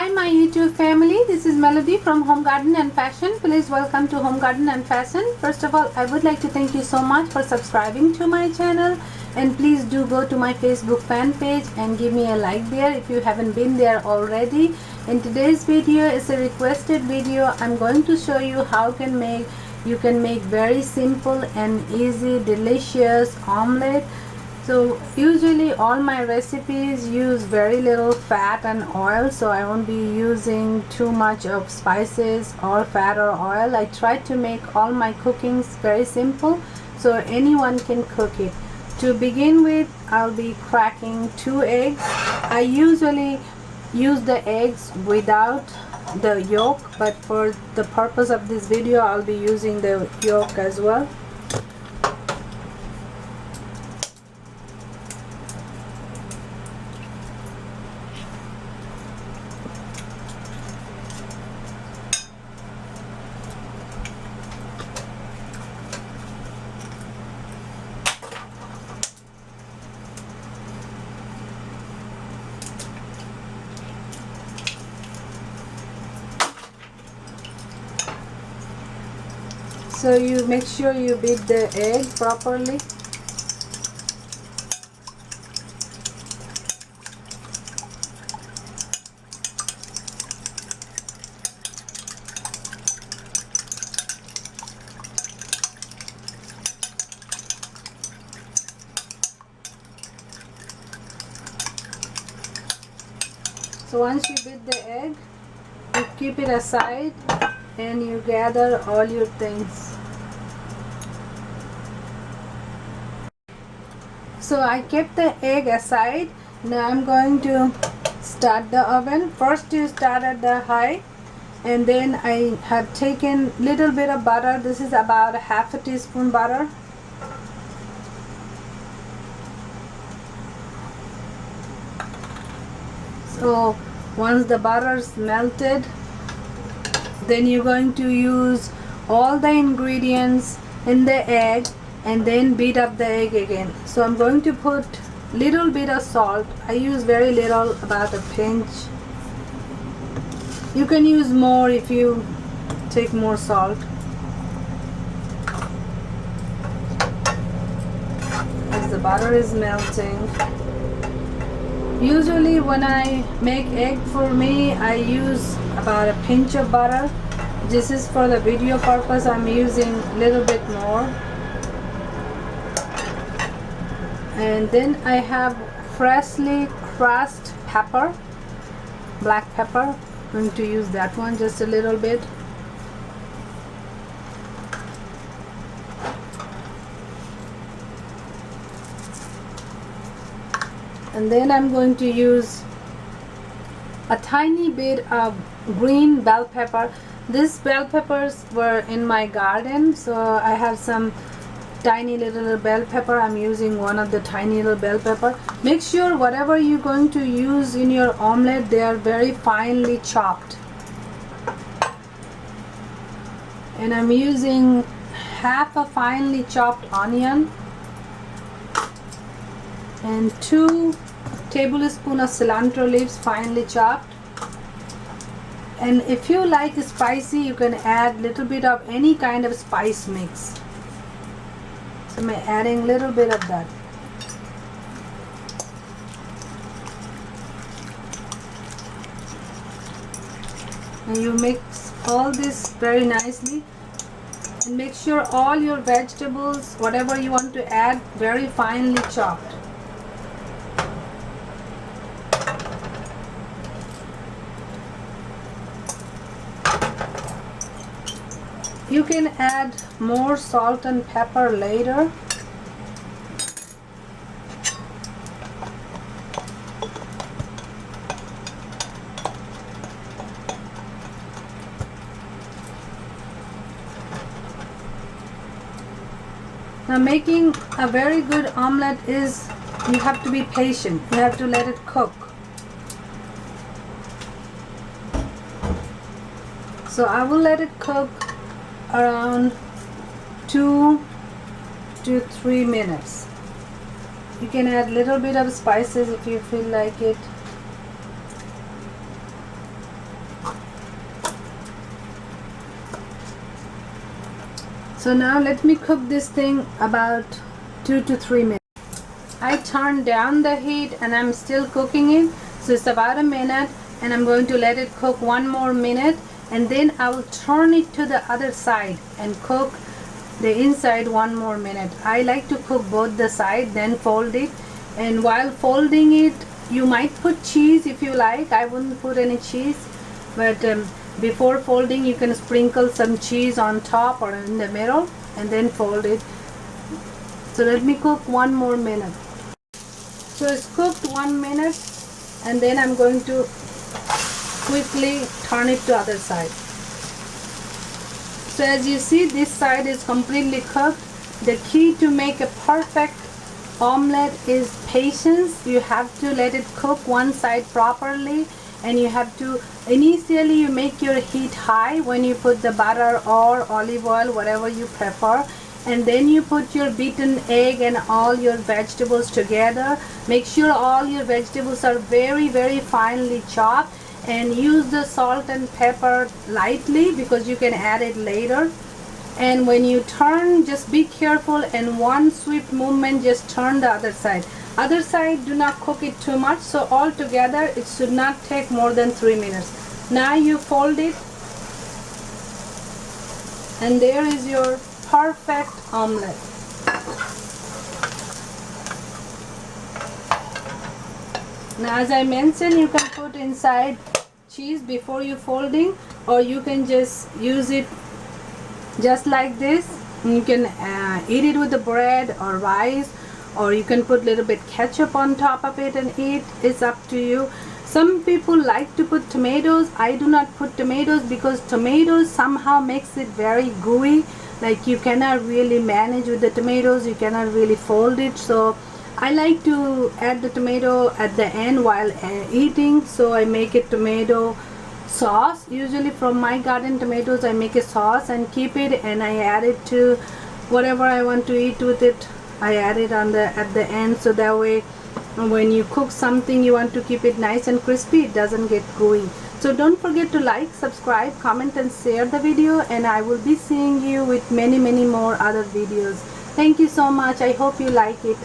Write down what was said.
Hi my YouTube family, this is Melody from Home Garden and Fashion. Please welcome to Home Garden and Fashion. First of all, I would like to thank you so much for subscribing to my channel, and please do go to my Facebook fan page and give me a like there if you haven't been there already. In today's video is a requested video. I'm going to show you how you can make very simple and easy delicious omelette. So usually all my recipes use very little fat and oil, so I won't be using too much of spices or fat or oil. I try to make all my cookings very simple so anyone can cook it. To begin with, I'll be cracking 2 eggs. I usually use the eggs without the yolk, but for the purpose of this video I'll be using the yolk as well. So you make sure you beat the egg properly. So once you beat the egg, you keep it aside and you gather all your things. So I kept the egg aside. Now I'm going to start the oven. First you start at the high, and then I have taken little bit of butter. This is about half a teaspoon butter. So once the butter is melted, then you're going to use all the ingredients in the egg and then beat up the egg again. So I'm going to put little bit of salt. I use very little, about a pinch. You can use more if you take more salt. As the butter is melting, usually when I make egg for me, I use about a pinch of butter. This is for the video purpose, I'm using a little bit more. And then I have freshly crushed pepper, black pepper. I'm going to use that one just a little bit. And then I'm going to use a tiny bit of green bell pepper. These bell peppers were in my garden, so I have some tiny little bell pepper. I'm using one of the tiny little bell pepper. Make sure whatever you're going to use in your omelette, they are very finely chopped. And I'm using half a finely chopped onion and 2 tablespoons of cilantro leaves finely chopped. And if you like spicy, you can add little bit of any kind of spice mix. So I'm adding a little bit of that. And you mix all this very nicely, and make sure all your vegetables, whatever you want to add, very finely chopped. You can add more salt and pepper later. Now making a very good omelette is, you have to be patient. You have to let it cook. So I will let it cook around 2 to 3 minutes. You can add little bit of spices if you feel like it. So now let me cook this thing about 2 to 3 minutes. I turned down the heat and I'm still cooking it. So it's about a minute, and I'm going to let it cook 1 more minute, and then I will turn it to the other side and cook the inside 1 more minute. I like to cook both the side, then fold it. And while folding it, you might put cheese if you like. I wouldn't put any cheese, but before folding you can sprinkle some cheese on top or in the middle and then fold it. So let me cook 1 more minute. So it's cooked 1 minute, and then I'm going to quickly turn it to other side. So as you see, this side is completely cooked. The key to make a perfect omelette is patience. You have to let it cook one side properly, and you have to initially you make your heat high when you put the butter or olive oil, whatever you prefer, and then you put your beaten egg and all your vegetables together. Make sure all your vegetables are very finely chopped, and use the salt and pepper lightly because you can add it later. And when you turn, just be careful, and one swift movement, just turn the other side. Other side, do not cook it too much. So all together it should not take more than 3 minutes. Now you fold it, and there is your perfect omelette. Now as I mentioned, you can put inside cheese before you folding, or you can just use it just like this. You can eat it with the bread or rice, or you can put a little bit ketchup on top of it and eat. It's up to you. Some people like to put tomatoes. I do not put tomatoes because tomatoes somehow makes it very gooey. Like you cannot really manage with the tomatoes, you cannot really fold it. So I like to add the tomato at the end while eating. So I make it tomato sauce. Usually from my garden tomatoes I make a sauce and keep it, and I add it to whatever I want to eat with it. I add it on the at the end, so that way when you cook something you want to keep it nice and crispy, it doesn't get gooey. So don't forget to like, subscribe, comment and share the video, and I will be seeing you with many more other videos. Thank you so much. I hope you like it.